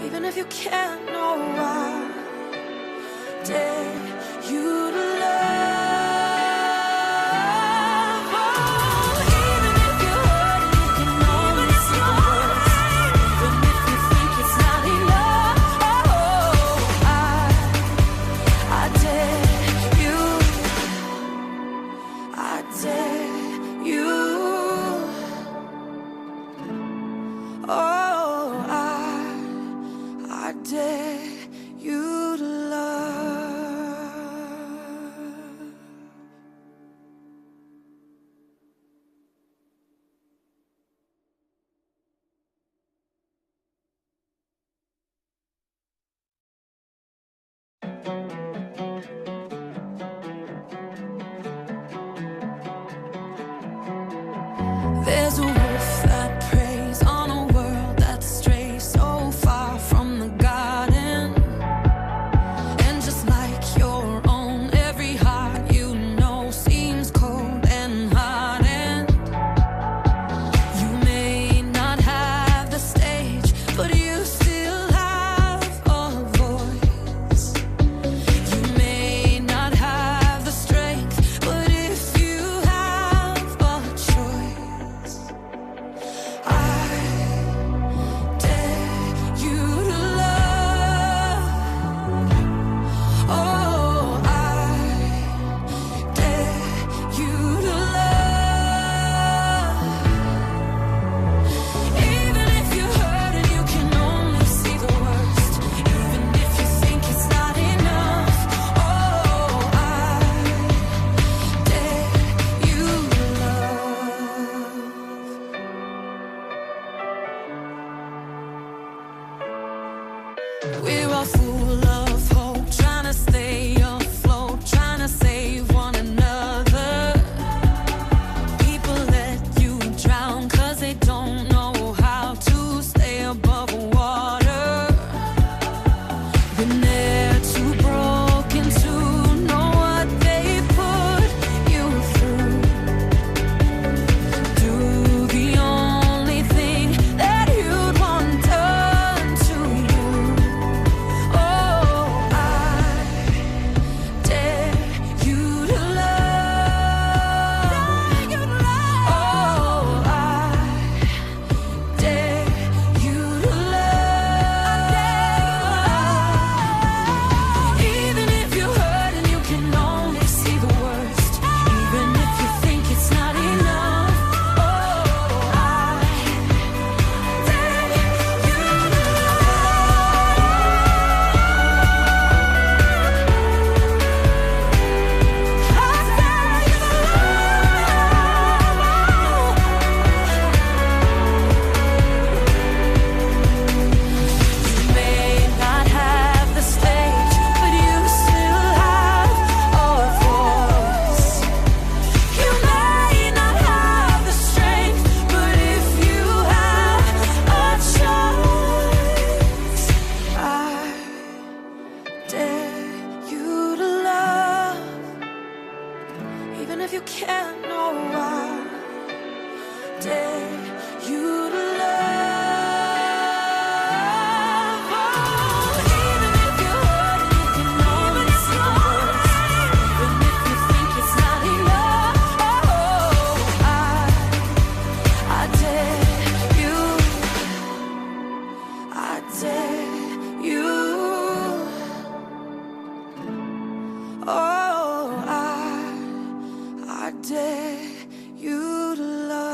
Even if you can't know why, dare you to love. Oh, even if you're hurt and you can only see the worst, even if you think it's not enough, I dare you. I dare you. Oh, I dare you to love. There's a wolf that preys on a world that strays so far from the garden. And just like your own, every heart you know seems cold and hardened. You may not have the stage, but you still have a voice. You may not have the strength, but if you have a choice, I dare you to love. Oh, I dare you to love. Even if you're hurt and you can only see the worst, even if you think it's not enough, oh, I dare you to love. We're all full of hope, trying to stay afloat, trying to save one another. People let you drown 'cause they don't know how to stay above water. When they're too broken to know what they put you through, do the only thing that you'd want done to you. Oh, I dare you to love. Oh, I dare you to love. Even if you're hurt and you can only see the worst, even if you think it's not enough, oh, I dare you to You may not have the stage, but you still have a voice. You may not have the strength, but if you have a choice, I dare you to love. Even if you can't know why, dare you to love. Oh, even if you're hurt and you can only see the worst, even if you think it's not enough, oh, I dare you. I dare you. Oh, I dare you to love.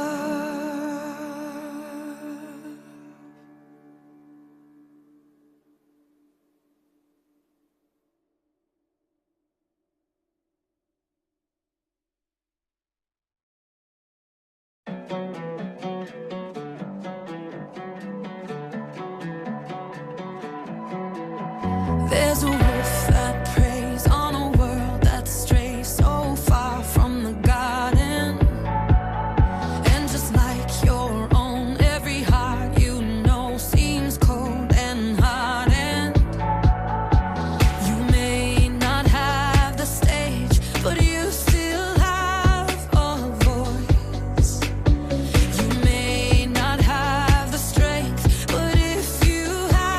There's a wolf that preys on a world that strays so far from the garden. And just like your own, every heart you know seems cold and hardened. You may not have the stage, but you still have a voice. You may not have the strength, but if you have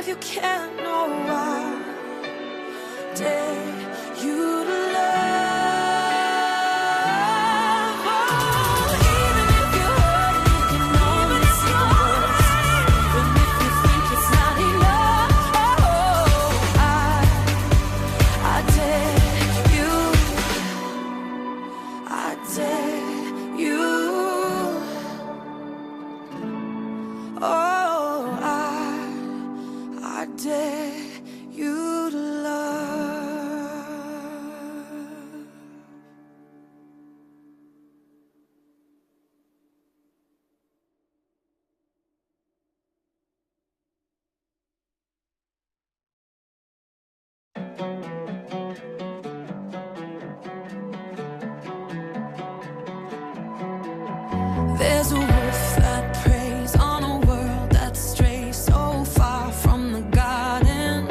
if you can't know why. Dare you to love. Oh, even if you're hurt and you can only see the worst, even if you think it's not enough. Oh, I dare you. I dare you. Oh, I dare you to love. There's a wolf that preys on a world that strays so far from the garden.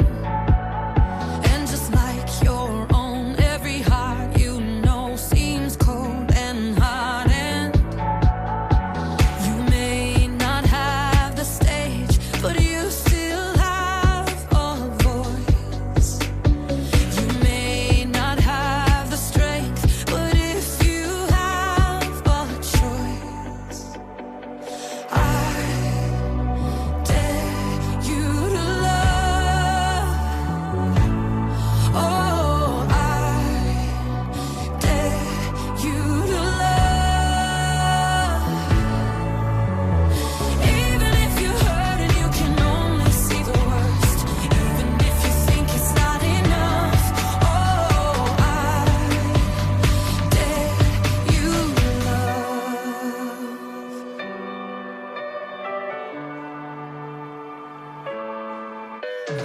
And just like your own, every heart you know seems cold and hardened. You may not have the stage, but you still have a voice. You may not have the strength, but if you have a choice, I dare you to love. Oh, I dare you to love. Even if you're hurt and you can only see the worst, even if you think it's not enough. Oh, I dare you to love.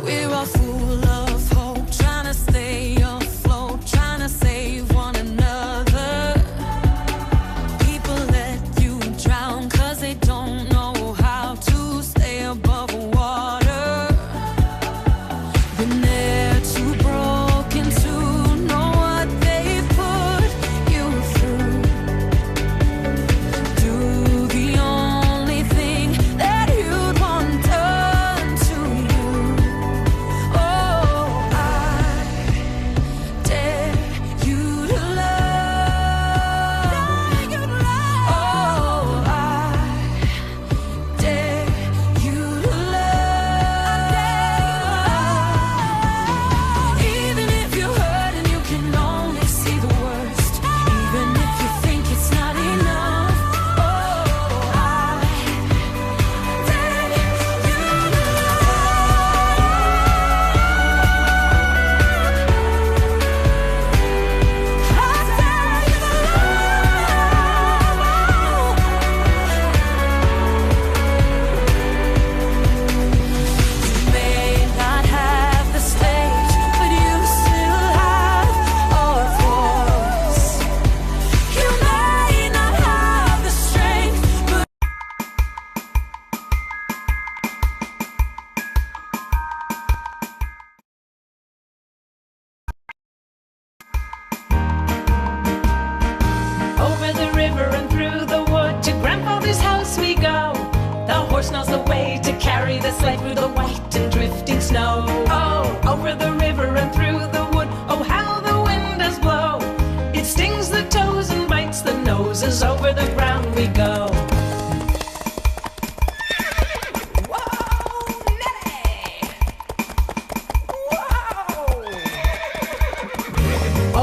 We're all full of hope, trying to stay afloat, trying to save one another. People let you drown 'cause they don't know how to stay above water. When they're too broken to know what they put you through, do the only thing that you'd want done to you. Oh, I dare you to love. Oh, I dare you to love. Even if you're hurt and you can only see the worst, even if you think it's not enough. Oh, I dare you to You may not have the stage, but you still have a voice. You may not have the strength, but Over the river and through the wood, to grandfather's house we go. The horse knows the way to carry the sleigh through the white and drifting snow. Oh, over the river and through the wood, oh how the wind does blow. It stings the toes and bites the noses, over the ground we go. Whoa, Nelly! Whoa!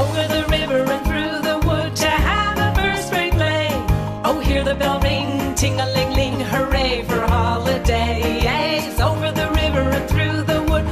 Over the river and through the wood, to have a first rate lay. Oh, hear the bell ring, ting-a-ling-ling, hooray for holidays. Over the river and through the wood,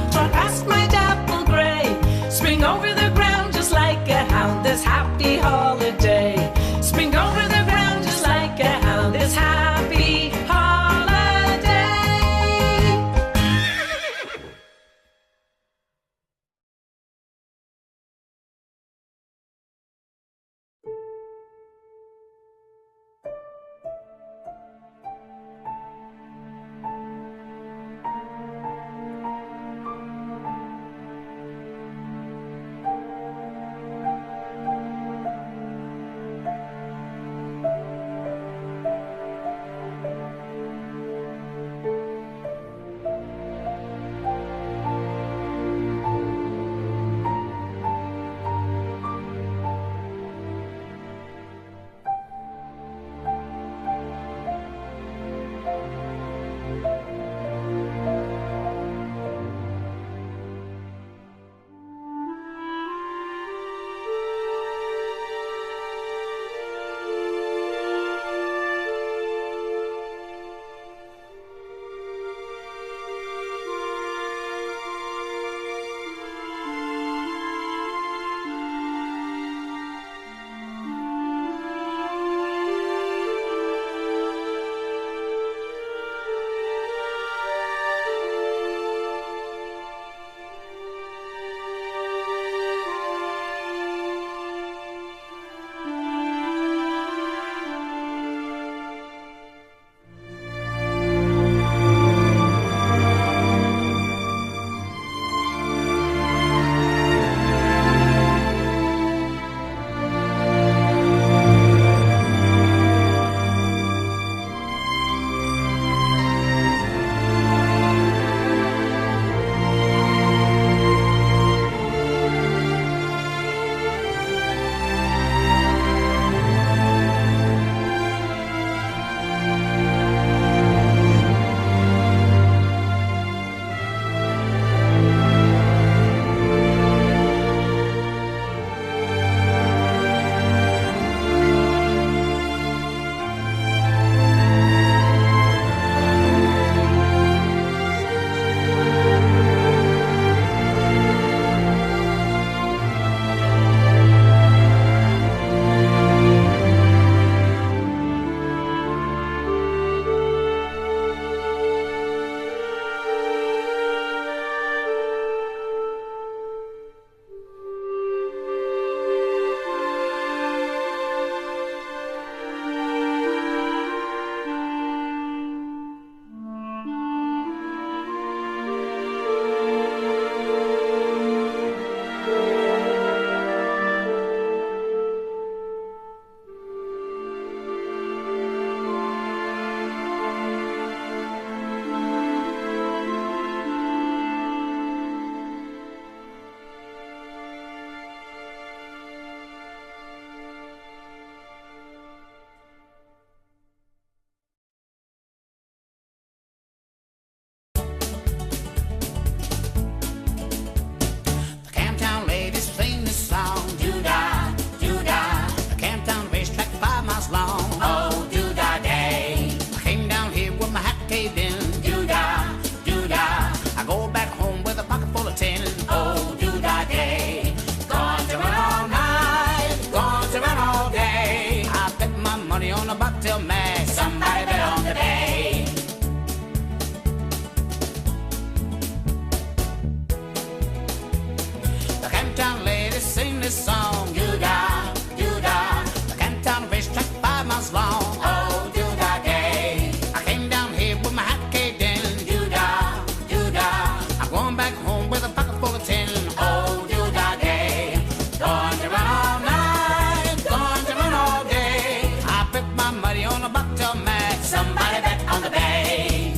going back home with a pocket full of tin. Oh, do-da-day, going to run all night, going to run all day. I put my money on a bucktail mag, somebody bet on the bay.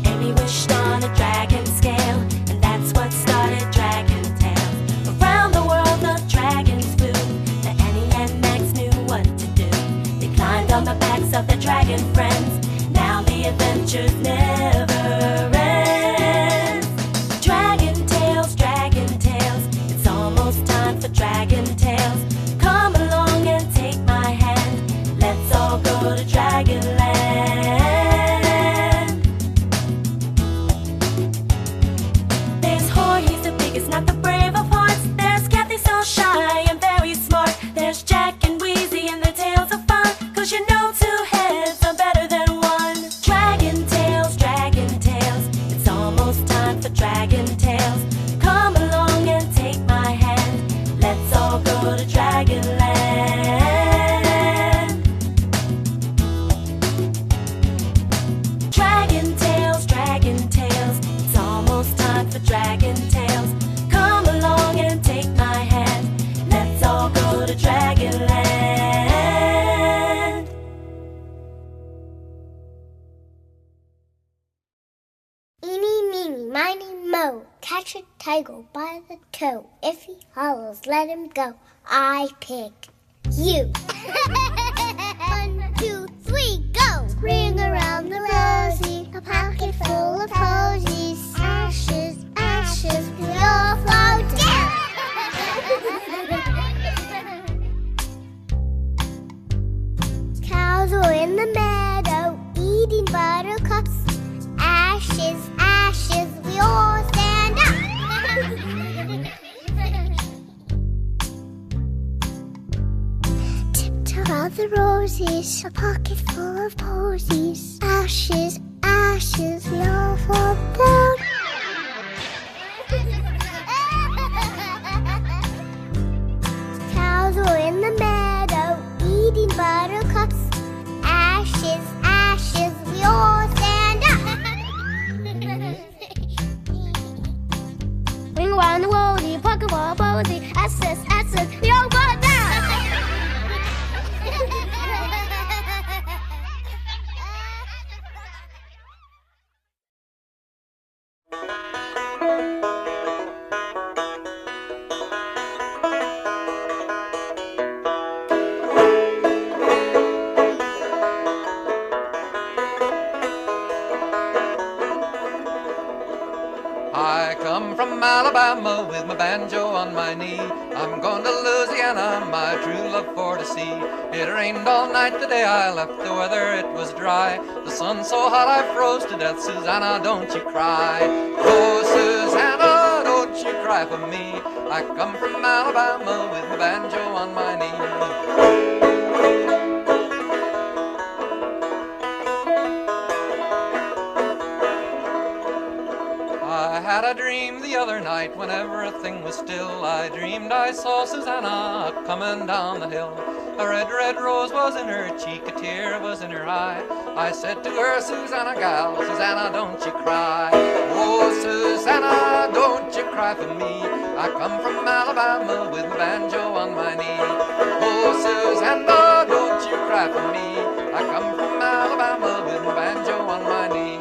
Amy wished on a dragon scale, and that's what started Dragon Tales. Around the world the dragons flew, the Annie and Max knew what to do. They climbed on the backs of their dragon friends, now the adventures never end. Dragon Tales, it's almost time for Dragon Tales. Come along and take my hand, let's all go to Dragonland. It's not the brave of hearts. There's Kathy, so shy and very smart. There's Jack and Wheezy and their tales of fun. 'Cause you know 2 heads are better than 1. Dragon Tales, it's almost time for Dragon Tales. Come along and take my hand, let's all go to Dragonland. Dragon Tales, it's almost time for Dragon Tales. Come along and take my hand, let's all go to Dragonland. Eeny, meeny, miny, mo, catch a tiger by the toe. If he hollers, let him go. I pick you. 1, 2, 3, go! Ring around the rosy, a pocket full of posies. Ashes, ashes, we all fall down. Cows are in the meadow, eating buttercups. Ashes, ashes, we all stand up. Tiptoe out the roses, a pocket full of posies. Ashes, ashes, we all fall down. Cows are in the meadow, eating buttercups. Ashes, ashes, we all stand up. Ring around the rosy, pocket full of posies. Ashes, ashes, we all fall down. I come from Alabama with my banjo on my knee. I'm going to Louisiana, my true love for to see. It rained all night the day I left, the weather it was dry. The sun so hot I froze to death. Susanna, don't you cry. Oh, Susanna, don't you cry for me. I come from Alabama with my banjo on my knee. I had a dream the other night when everything was still. I dreamed I saw Susanna coming down the hill. A red, red rose was in her cheek, a tear was in her eye. I said to her, Susanna gal, Susanna, don't you cry. Oh, Susanna, don't you cry for me. I come from Alabama with my banjo on my knee. Oh, Susanna, don't you cry for me. I come from Alabama with my banjo on my knee.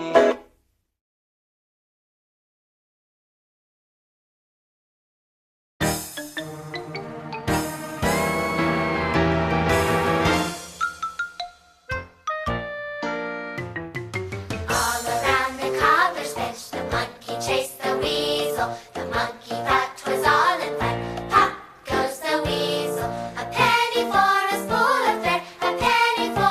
A penny for a spool of thread, a penny for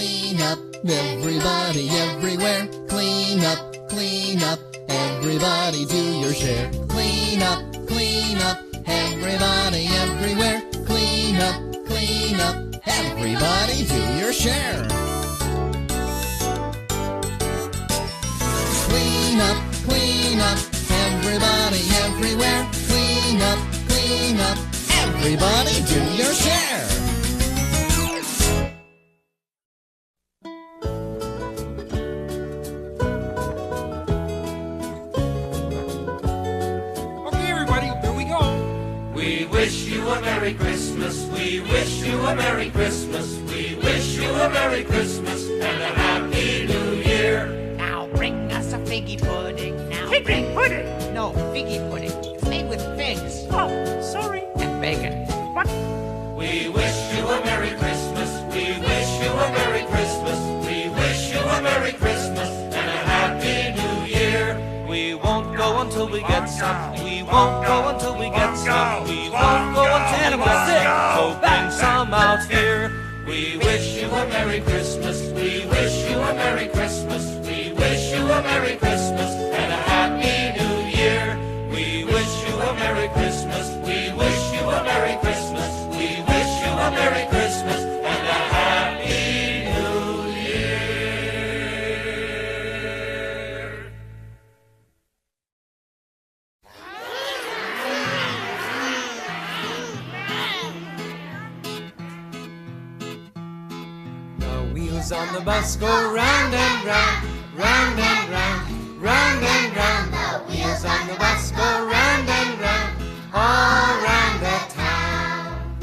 clean up. Everybody, everywhere, clean up, clean up. Everybody do your share. Clean up, everybody, everywhere, clean up, clean up. Everybody do your share. Clean up, everybody, everywhere, clean up, clean up. Everybody do your share. We wish you a Merry Christmas, we wish you a Merry Christmas, we wish you a Merry Christmas and a Happy New Year. Now bring us a figgy pudding. Now Figgy pudding? No, figgy pudding. It's made with figs. Oh, sorry. And bacon. What? We wish you a Merry Christmas, we wish you a Merry Christmas, we wish you a Merry Christmas and a Happy New Year. We won't go until we get some. We won't go until we get some. We won't go until we get sick. So bring some out here. We wish you a Merry Christmas, we wish you a Merry Christmas, we wish you a Merry Christmas and a Happy New Year. We wish you a Merry Christmas, we wish you a Merry Christmas, we wish you a Merry Christmas and a Happy New Year. The wheels on the bus go round and round, round and round, round and round. The wheels on the bus go round and round, all round the town.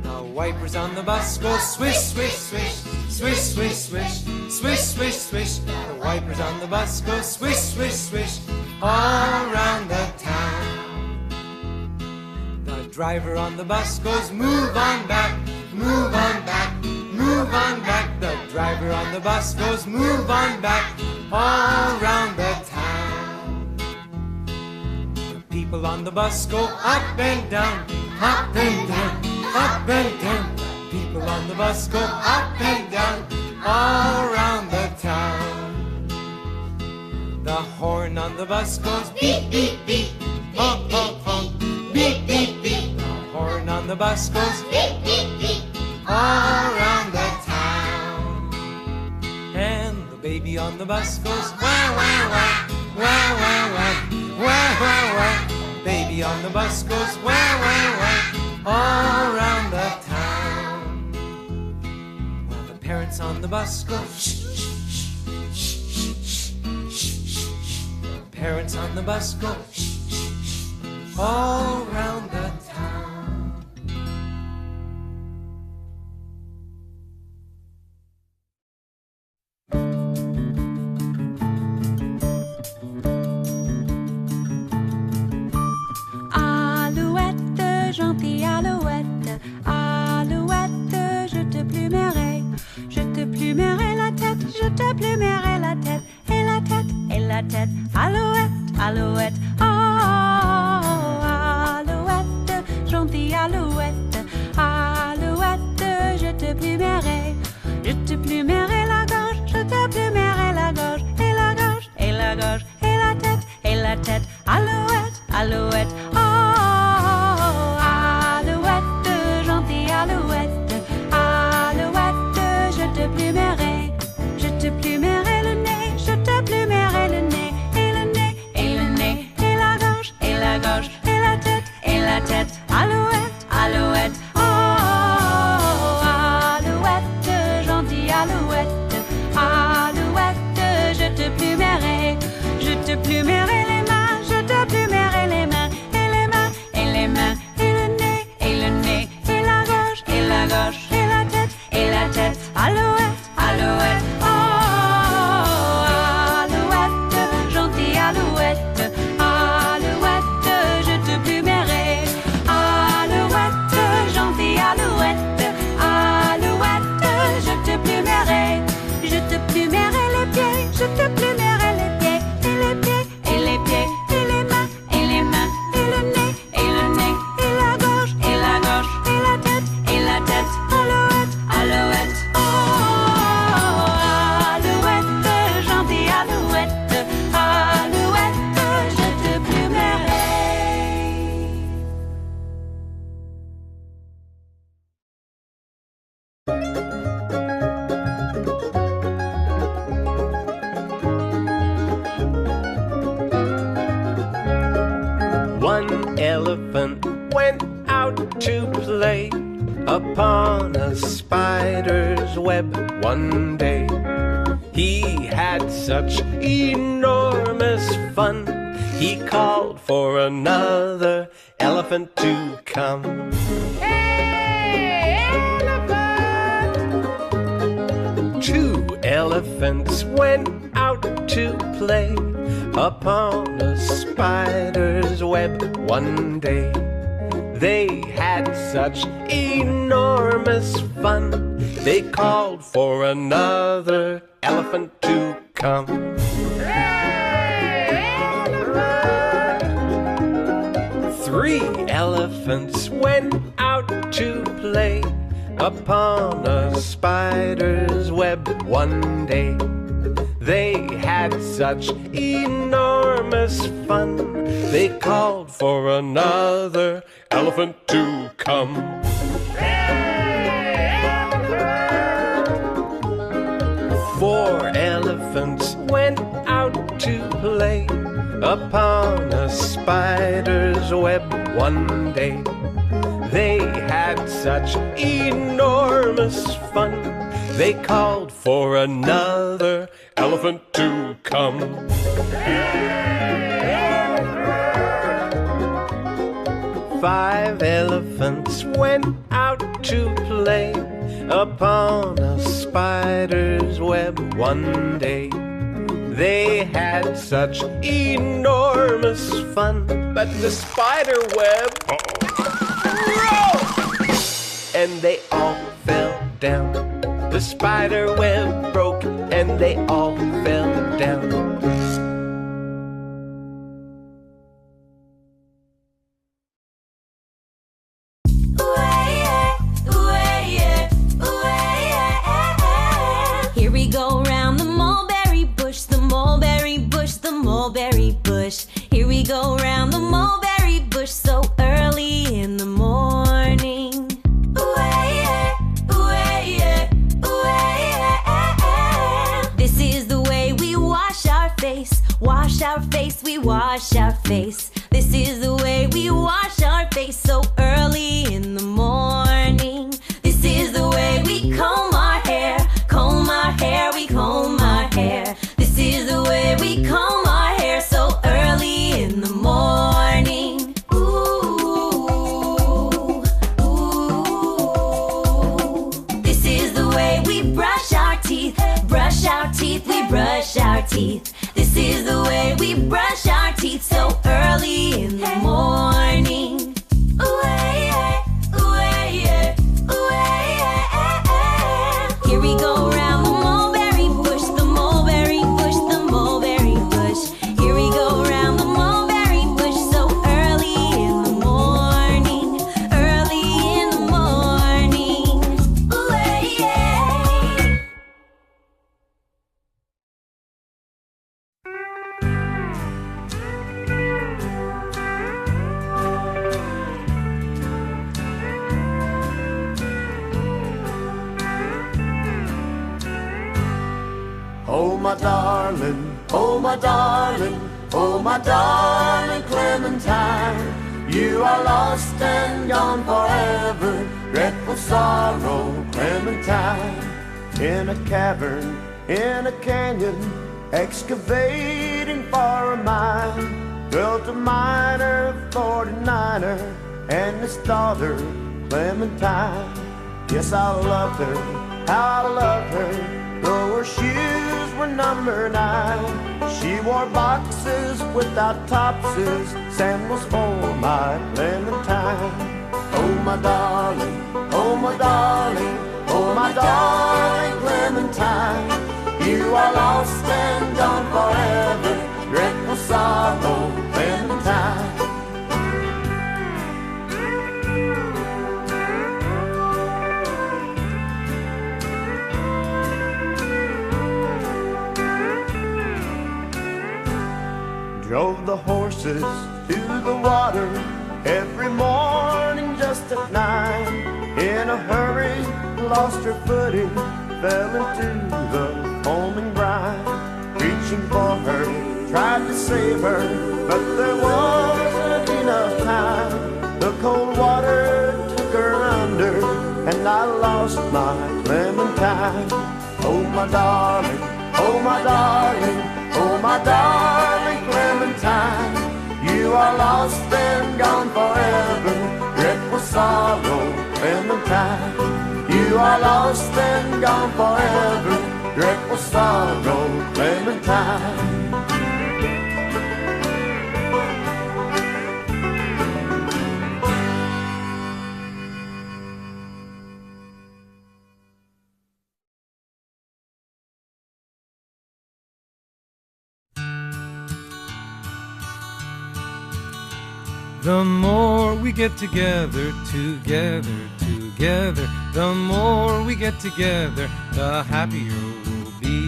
The wipers on the bus go swish, swish, swish, swish, swish, swish, swish, swish, swish. The wipers on the bus go swish, swish, swish, all round the town. The driver on the bus goes move on back, move on back, move on back. The driver on the bus goes move on back, all round the town. The people on the bus go up and down, up and down, up and down. The people on the bus go up and down, all round the town. The horn on the bus goes beep, beep, beep, honk, honk, honk, beep, beep, beep. The horn on the bus goes beep, beep, beep, all round the town. And the baby on the bus goes wah, wah, wah, wah, wah, wah, wah, wah, wah. Baby on the bus goes wah, wah, wah, all round the town. While the parents on the bus go shh, shh, shh, shh, shh, shh, shh. The parents on the bus go shh, shh, shh, all round the town. Alouette, gentille alouette, alouette, je te plumerai. Je te plumerai la tête, je te plumerai la tête, et la tête, et la tête. Alouette, alouette, oh, alouette, gentille alouette, alouette, je te plumerai. Je te plumerai la gorge, je te plumerai la gorge, et la gorge, et la gorge, et la tête, et la tête. Alouette, alouette, oh, alouette, gentille alouette, alouette, je te plumerai. Je te plumerai le nez, je te plumerai le nez, et le nez, et le nez, et la gorge, et la gorge, et la tête, et la tête. Alouette, alouette, oh, alouette, gentille alouette, alouette, je te plumerai. Je te plumerai les mains, je te plumerai les mains, et les mains, et les mains, et le nez, et la gorge, et la gorge, et la tête, et la tête. Alouette, elephant went out to play upon a spider's web one day. He had such enormous fun, he called for another elephant to come. Hey, elephant! 2 elephants went out to play upon a spider's web one day. They had such enormous fun, they called for another elephant to come. Hey, elephant! 3 elephants went out to play upon a spider's web one day. They had such enormous fun, they called for another elephant to come. Hey, elephant! 4 elephants went out to play upon a spider's web one day. They had such enormous fun, they called for another elephant to come. 5 elephants went out to play upon a spider's web one day. They had such enormous fun, but the spider web broke, and they all fell down. The spider web broke, and they all fell down. Here we go round the mulberry bush, the mulberry bush, the mulberry bush. Here we go round the mulberry bush so early in the morning. This is the way we wash our face, wash our face, we wash our face. This is the way we wash our face so early in the morning. This is the way we comb our hair, we comb our hair. This is the way we comb our hair so early in the morning. Ooh, ooh. This is the way we brush our teeth, we brush our teeth. This is the way we brush our teeth so early in the morning. Here we go round the mulberry bush, the mulberry bush, the mulberry bush. Here we go round the mulberry bush so early in the morning, early in the morning. Oh my darling, oh my darling, oh my darling Clementine, you are lost and gone forever, dreadful sorrow, Clementine. In a cavern, in a canyon, excavating for a mine, dwelt a miner, 49er, and his daughter, Clementine. Yes, I loved her, how I loved her, though her shoes were number 9. She wore boxes without topses, sandals for my Clementine. Oh my darling, oh my darling, oh my darling Clementine, you are lost and gone forever, dreadful sorrow, Clementine. Drove the horses to the water every morning just at 9. In a hurry, lost her footing, fell into the foaming brine. Reaching for her, tried to save her, but there wasn't enough time. The cold water took her under, and I lost my Clementine. Oh my darling, oh my darling, oh my darling Clementine. You are lost and gone forever, dreadful sorrow, Clementine. You are lost and gone forever, dreadful sorrow, Clementine. The more we get together, together, together, the more we get together, the happier we'll be.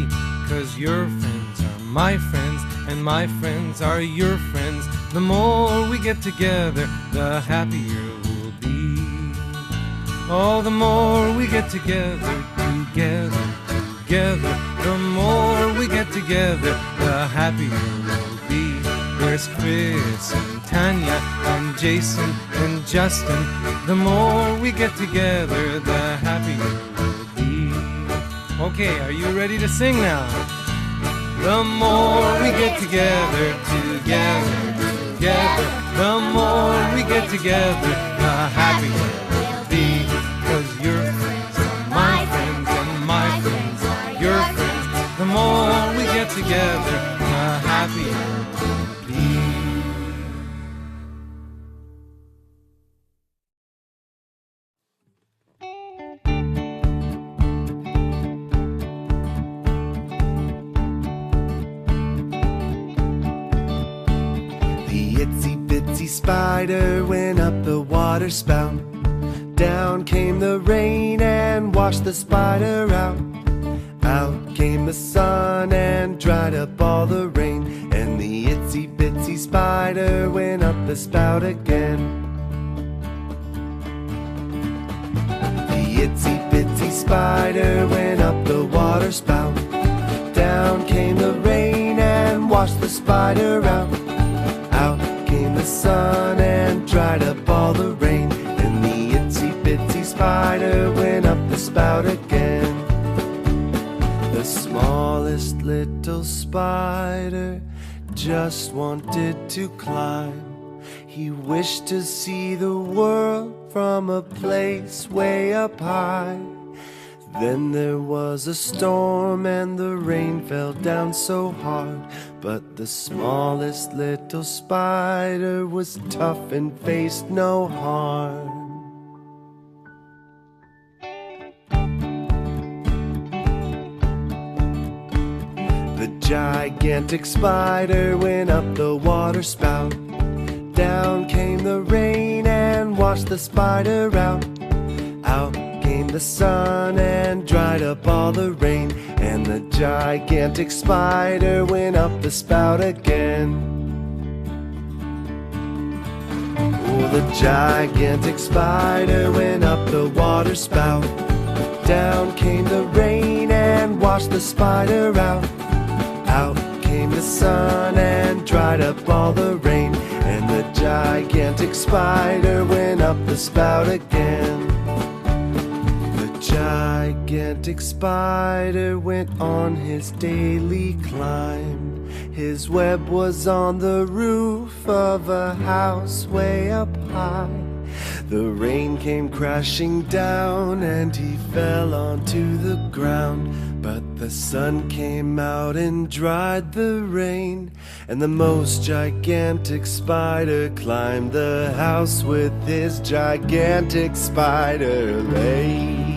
'Cause your friends are my friends, and my friends are your friends. The more we get together, the happier we'll be. Oh, the more we get together, together, together, the more we get together, the happier we'll be. There's Chris and Tanya and Jason and Justin. The more we get together, the happier we'll be. Okay, are you ready to sing now? The more we get together, together, together, the more we get together, the happier we'll be. 'Cause your friends are my friends, and my friends are your friends. The more we get together, the happier we'll be. Spider went up the water spout. Down came the rain and washed the spider out. Out came the sun and dried up all the rain. And the itsy bitsy spider went up the spout again. The itsy bitsy spider went up the water spout. Down came the rain and washed the spider out. Out came the sun and dried up all the rain. And the itsy bitsy spider went up the spout again. The smallest little spider just wanted to climb. He wished to see the world from a place way up high. Then there was a storm and the rain fell down so hard. But the smallest little spider was tough and faced no harm. The gigantic spider went up the water spout. Down came the rain and washed the spider out. Out came the sun and dried up all the rain. And the gigantic spider went up the spout again. Oh, the gigantic spider went up the water spout. Down came the rain and washed the spider out. Out came the sun and dried up all the rain. And the gigantic spider went up the spout again. Gigantic spider went on his daily climb. His web was on the roof of a house way up high. The rain came crashing down and he fell onto the ground. But the sun came out and dried the rain. And the most gigantic spider climbed the house with his gigantic spider legs.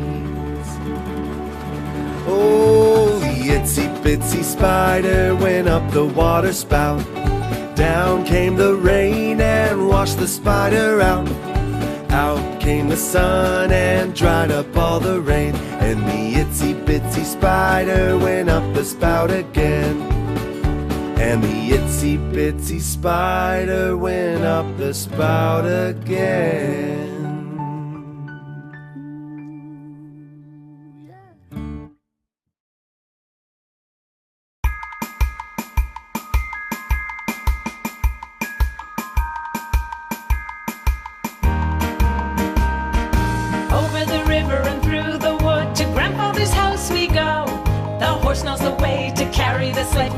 Oh, the itsy bitsy spider went up the water spout. Down came the rain and washed the spider out. Out came the sun and dried up all the rain. And the itsy bitsy spider went up the spout again. And the itsy bitsy spider went up the spout again. sleigh through